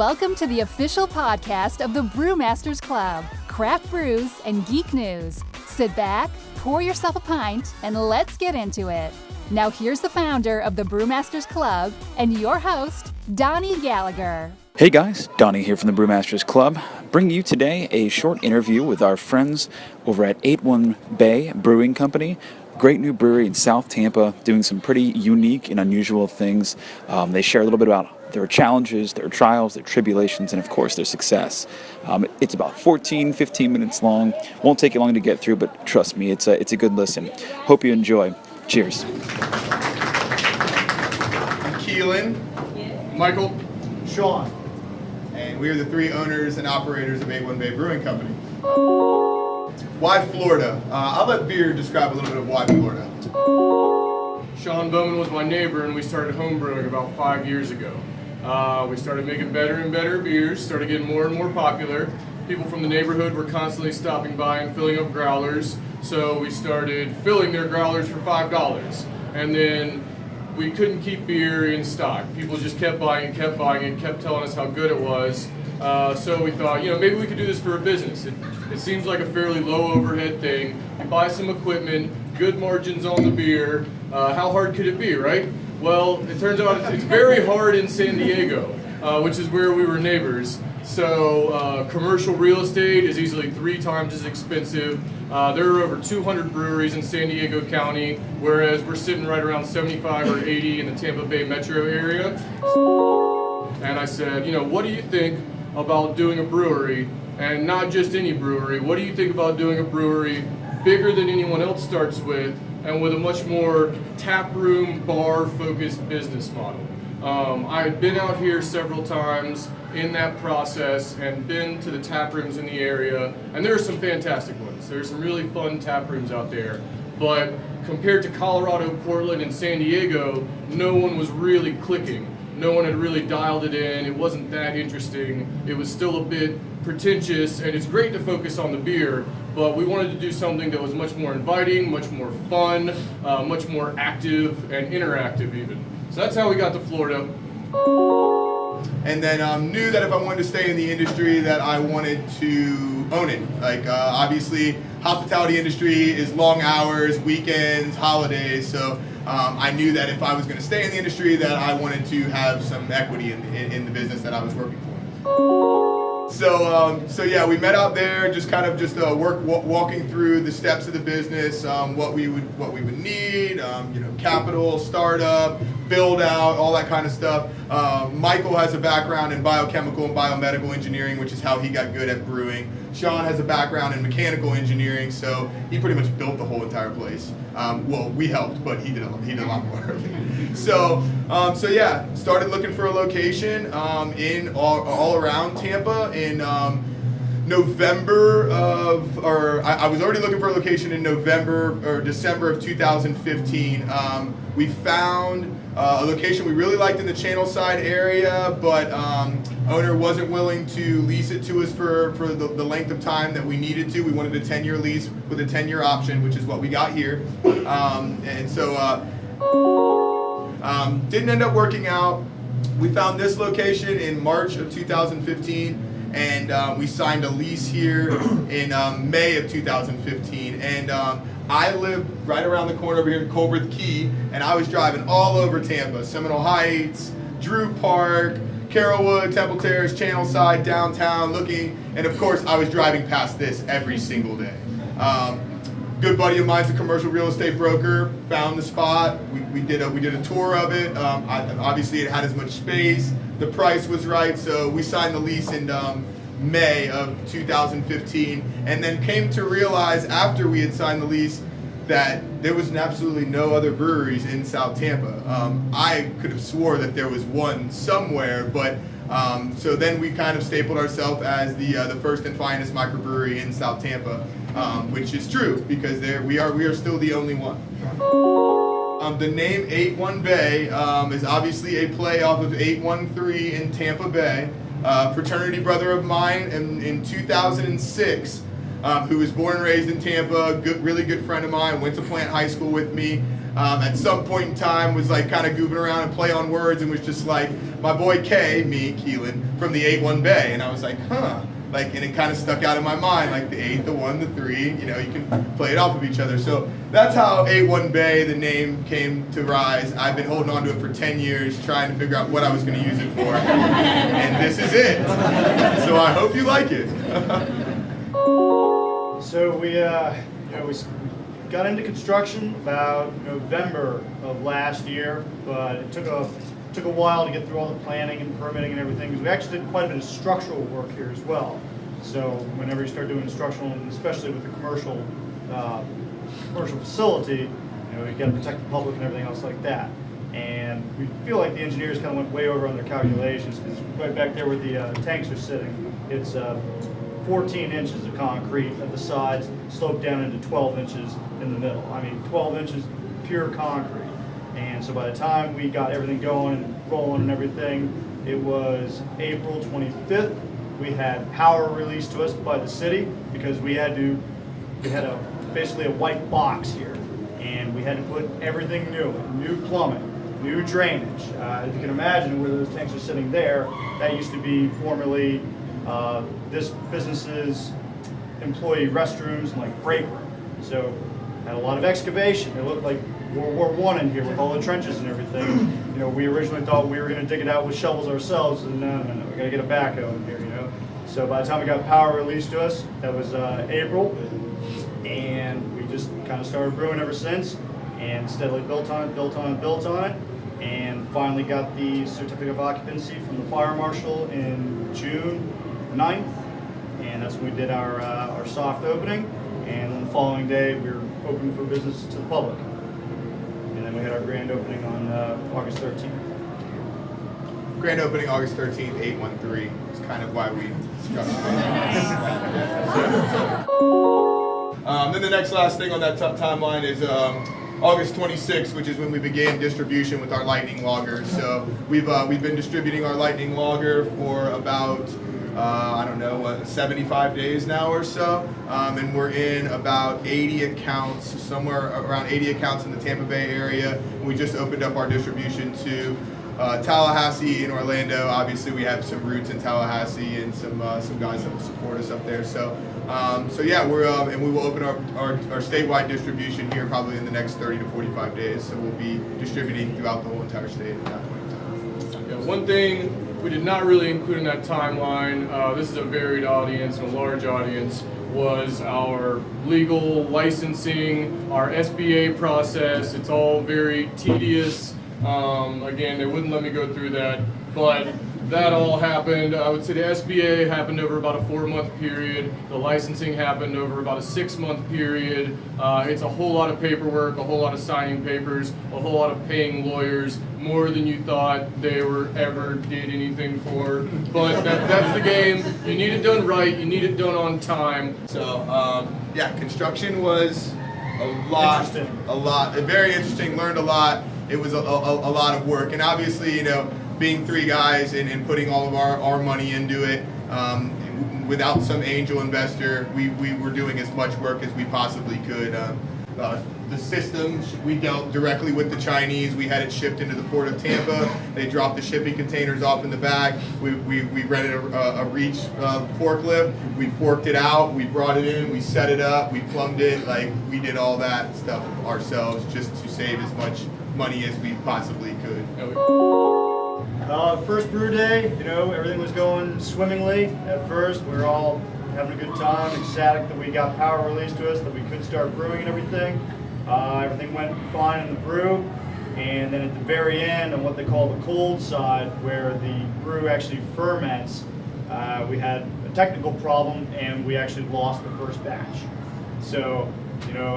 Welcome to the official podcast of the Brewmasters Club, Craft Brews and Geek News. Sit back, pour yourself a pint, and let's get into it. Now here's the founder of the Brewmasters Club and your host, Donnie Gallagher. Hey guys, Donnie here from the Brewmasters Club, bringing you today a short interview with our friends over at 81Bay Brewing Company. Great new brewery in South Tampa, doing some pretty unique and unusual things. They share a little bit about their challenges, their trials, their tribulations, and of course their success. It's about 15 minutes long. Won't take you long to get through, but trust me, it's a good listen. Hope you enjoy. Cheers. I'm Keelan, Michael, Sean, and we are the three owners and operators of 81Bay Brewing Company. Why Florida? I'll let Beer describe a little bit of why Florida. Sean Bowman was my neighbor, and we started Home Brewing about 5 years ago. We started making better and better beers, started getting more and more popular. People from the neighborhood were constantly stopping by and filling up growlers, so we started filling their growlers for $5. And then we couldn't keep beer in stock. People just kept buying it, kept telling us how good it was. So we thought, maybe we could do this for a business. It seems like a fairly low overhead thing. You buy some equipment, good margins on the beer. How hard could it be, right? Well, it turns out it's very hard in San Diego, which is where we were neighbors. So commercial real estate is easily 3 times as expensive. There are over 200 breweries in San Diego County, whereas we're sitting right around 75 or 80 in the Tampa Bay metro area. And I said, what do you think about doing a brewery, and not just any brewery? What do you think about doing a brewery bigger than anyone else starts with, and with a much more taproom, bar-focused business model? I had been out here several times in that process and been to the tap rooms in the area, and there are some fantastic ones. There are some really fun tap rooms out there, but compared to Colorado, Portland, and San Diego, no one was really clicking. No one had really dialed it in. It wasn't that interesting. It was still a bit pretentious, and it's great to focus on the beer, but we wanted to do something that was much more inviting, much more fun, much more active and interactive even. So that's how we got to Florida. And then knew that if I wanted to stay in the industry that I wanted to own it. Obviously, hospitality industry is long hours, weekends, holidays, so I knew that if I was going to stay in the industry that I wanted to have some equity in the business that I was working for. So yeah, we met out there, just walking through the steps of the business, what we would need, capital, startup, build out, all that kind of stuff. Michael has a background in biochemical and biomedical engineering, which is how he got good at brewing. Sean has a background in mechanical engineering, so he pretty much built the whole entire place. Well, we helped, but he did a lot more. So yeah, started looking for a location in all around Tampa in November of, or I was already looking for a location in November or December of 2015. We found a location we really liked in the Channel Side area, but owner wasn't willing to lease it to us for the length of time that we needed to. We wanted a 10-year lease with a 10-year option, which is what we got here. And so didn't end up working out. We found this location in March of 2015. And we signed a lease here in May of 2015. And I lived right around the corner over here in Colbert Key, and I was driving all over Tampa, Seminole Heights, Drew Park, Carrollwood, Temple Terrace, Channel Side, downtown, looking, and of course I was driving past this every single day. Good buddy of mine's a commercial real estate broker, found the spot, we did a tour of it. Obviously it had as much space, the price was right, so we signed the lease in May of 2015, and then came to realize after we had signed the lease that there was absolutely no other breweries in South Tampa. I could have swore that there was one somewhere, but so then we kind of stapled ourselves as the first and finest microbrewery in South Tampa, which is true because we are still the only one. The name 81Bay is obviously a play off of 813 in Tampa Bay. Fraternity brother of mine in 2006, who was born and raised in Tampa, really good friend of mine, went to Plant High School with me. at some point in time was like kind of goofing around and play on words and was just like, my boy K, me, Keelan, from the 81Bay. And I was like, huh. Like, and it kind of stuck out in my mind, like the 8, the 1, the 3, you know, you can play it off of each other. So that's how 81Bay, the name, came to rise. I've been holding on to it for 10 years, trying to figure out what I was going to use it for. And this is it. So I hope you like it. So we got into construction about November of last year, but it took a while to get through all the planning and permitting and everything, because we actually did quite a bit of structural work here as well. So whenever you start doing structural, and especially with a commercial facility, you got to protect the public and everything else like that. And we feel like the engineers kind of went way over on their calculations, because right back there where the tanks are sitting, it's 14 inches of concrete at the sides, sloped down into 12 inches in the middle. I mean, 12 inches pure concrete. And so by the time we got everything going and rolling and everything, it was April 25th. We had power released to us by the city, because we had basically a white box here, and we had to put everything new plumbing, new drainage. If you can imagine where those tanks are sitting there, that used to be formerly this business's employee restrooms and like break room. So had a lot of excavation. It looked like World War I in here with all the trenches and everything. We originally thought we were going to dig it out with shovels ourselves, and no, we got to get a backhoe in here. So by the time we got power released to us, that was April, and we just kind of started brewing ever since, and steadily built on it, and finally got the certificate of occupancy from the fire marshal in June 9th, and that's when we did our soft opening, and then the following day we were open for business to the public. And then we had our grand opening on August 13th. Grand opening August 13th, 813. It's kind of why we structured it. Then the next last thing on that timeline is August 26th, which is when we began distribution with our Lightning Lager. So we've been distributing our Lightning Lager for about 75 days now or so, and we're in about 80 accounts, somewhere around 80 accounts in the Tampa Bay area. We just opened up our distribution to Tallahassee and Orlando. Obviously, we have some roots in Tallahassee and some guys that will support us up there. So yeah, we're and we will open our statewide distribution here probably in the next 30 to 45 days. So we'll be distributing throughout the whole entire state at that point in time. Yeah, one thing we did not really include in that timeline, this is a varied audience and a large audience, was our legal licensing, our SBA process. It's all very tedious. Again, they wouldn't let me go through that, but that all happened. I would say the SBA happened over about a 4-month period. The licensing happened over about a 6-month period. It's a whole lot of paperwork, a whole lot of signing papers, a whole lot of paying lawyers, more than you thought they ever did anything for. But that's the game. You need it done right. You need it done on time. So yeah, construction was very interesting. Learned a lot. It was a lot of work, and obviously, being 3 guys and putting all of our money into it, without some angel investor, we were doing as much work as we possibly could. The systems, we dealt directly with the Chinese. We had it shipped into the port of Tampa. They dropped the shipping containers off in the back. We rented a reach forklift. We forked it out. We brought it in. We set it up. We plumbed it. Like, we did all that stuff ourselves just to save as much money as we possibly could. First brew day, everything was going swimmingly at first. We were all having a good time, ecstatic that we got power released to us, that we could start brewing and everything. Everything went fine in the brew, and then at the very end, on what they call the cold side, where the brew actually ferments, we had a technical problem, and we actually lost the first batch. So,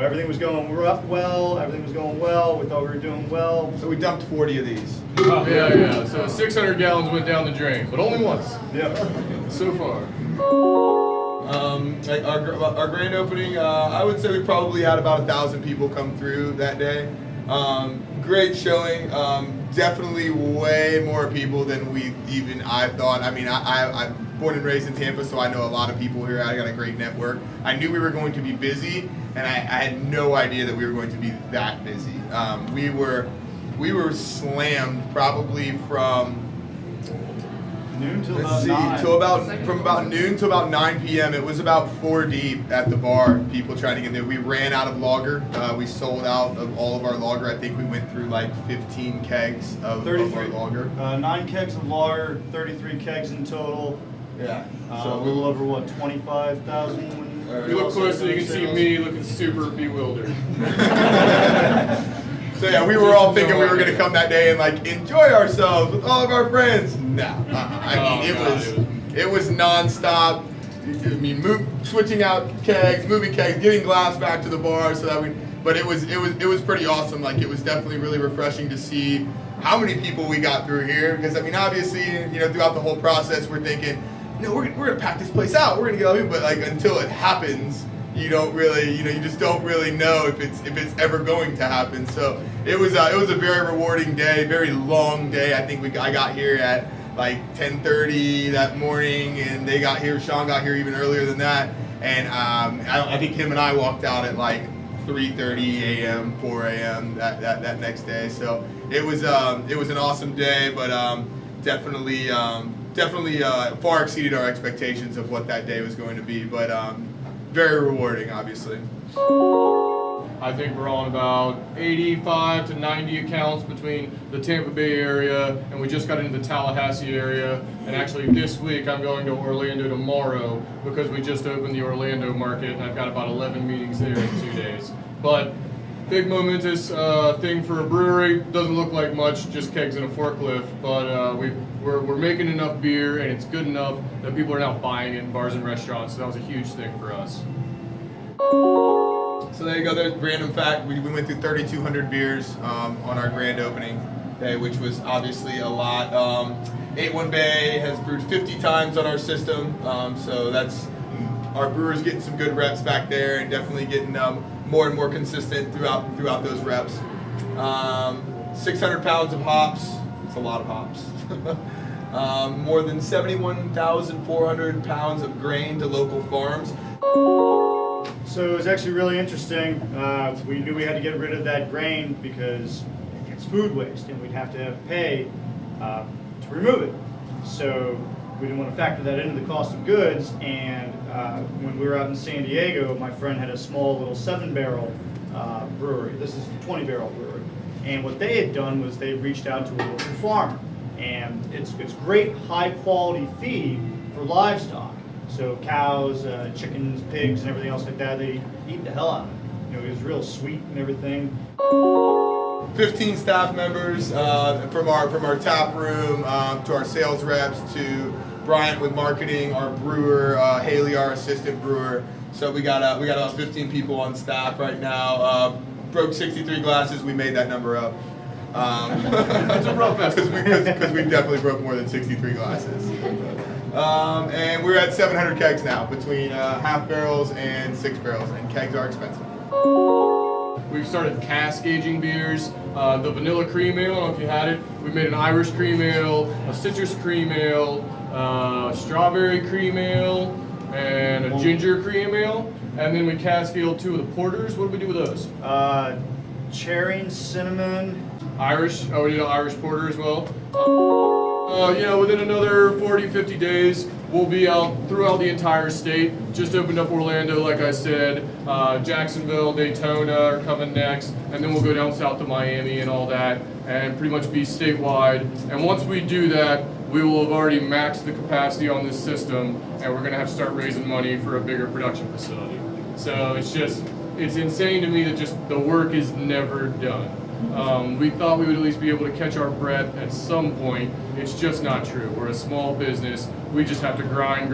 everything was going well, everything was going well, we thought we were doing well. So we dumped 40 of these. Yeah. So 600 gallons went down the drain, but only once. Yeah. So far. Our grand opening, I would say we probably had about 1,000 people come through that day. Great showing. Definitely way more people than I thought. I mean, I born and raised in Tampa, so I know a lot of people here. I got a great network. I knew we were going to be busy, and I had no idea that we were going to be that busy. We were slammed probably from Noon till Let's about see, 9. from about noon to about 9 p.m. It was about 4 deep at the bar, people trying to get there. We ran out of lager. We sold out of all of our lager. I think we went through like 15 kegs of our lager. 9 kegs of lager, 33 kegs in total. Yeah. A little over, what, 25,000? If you look closely, you can see me looking super bewildered. So yeah, we were all thinking we were going to come that day and like enjoy ourselves with all of our friends. No, it was nonstop. I mean, switching out kegs, moving kegs, getting glass back to the bar so that but it was pretty awesome. Like, it was definitely really refreshing to see how many people we got through here. Because I mean, obviously, throughout the whole process, we're thinking, we're gonna pack this place out. We're gonna get all people, but like until it happens, you don't really, you just don't really know if it's ever going to happen. So it was a very rewarding day, very long day. I think I got here at like 10:30 that morning, and Sean got here even earlier than that. And I think him and I walked out at like 3:30 a.m., 4 a.m. that next day. So it was an awesome day, but definitely far exceeded our expectations of what that day was going to be. But very rewarding, obviously. I think we're on about 85 to 90 accounts between the Tampa Bay area, and we just got into the Tallahassee area. And actually this week I'm going to Orlando tomorrow because we just opened the Orlando market, and I've got about 11 meetings there in 2 days. But big momentous thing for a brewery. Doesn't look like much, just kegs and a forklift, but we're making enough beer, and it's good enough that people are now buying it in bars and restaurants. So that was a huge thing for us. So there you go. There's random fact. We went through 3,200 beers on our grand opening day, which was obviously a lot. 81Bay has brewed 50 times on our system, so that's our brewers getting some good reps back there, and definitely getting more and more consistent throughout those reps. 600 pounds of hops. It's a lot of hops. More than 71,400 pounds of grain to local farms. So it was actually really interesting. We knew we had to get rid of that grain because it's food waste, and we'd have to pay to remove it. So we didn't want to factor that into the cost of goods. And when we were out in San Diego, my friend had a small little 7-barrel brewery. This is a 20-barrel brewery. And what they had done was they reached out to a local farmer. And it's great high-quality feed for livestock. So cows, chickens, pigs, and everything else like that, they eat the hell out of it. It was real sweet and everything. 15 staff members from our tap room to our sales reps to Bryant with marketing, our brewer, Haley, our assistant brewer. So we got about 15 people on staff right now. Broke 63 glasses. We made that number up. That's a rough estimate. Because we definitely broke more than 63 glasses. And we're at 700 kegs now, between half barrels and 6 barrels, and kegs are expensive. We've started cask aging beers. The vanilla cream ale, I don't know if you had it. We made an Irish cream ale, a citrus cream ale, strawberry cream ale, and a ginger cream ale. And then we cask ale 2 of the porters. What did we do with those? Cherry and cinnamon. Irish. Oh, we did an Irish porter as well. Within another 40, 50 days, we'll be out throughout the entire state. Just opened up Orlando, like I said. Jacksonville, Daytona are coming next. And then we'll go down south to Miami and all that, and pretty much be statewide. And once we do that, we will have already maxed the capacity on this system, and we're going to have to start raising money for a bigger production facility. So it's insane to me that just the work is never done. We thought we would at least be able to catch our breath at some point. It's just not true. We're a small business. We just have to grind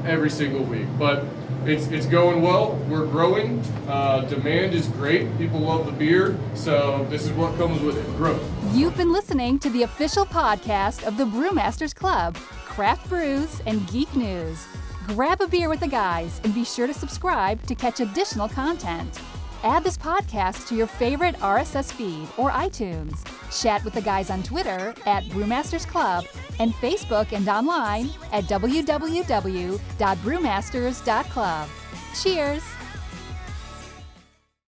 every single week. But it's going well. We're growing. Demand is great. People love the beer. So this is what comes with it, growth. You've been listening to the official podcast of the Brewmasters Club, Craft Brews and Geek News. Grab a beer with the guys and be sure to subscribe to catch additional content. Add this podcast to your favorite RSS feed or iTunes. Chat with the guys on Twitter at Brewmasters Club and Facebook and online at www.brewmasters.club. Cheers!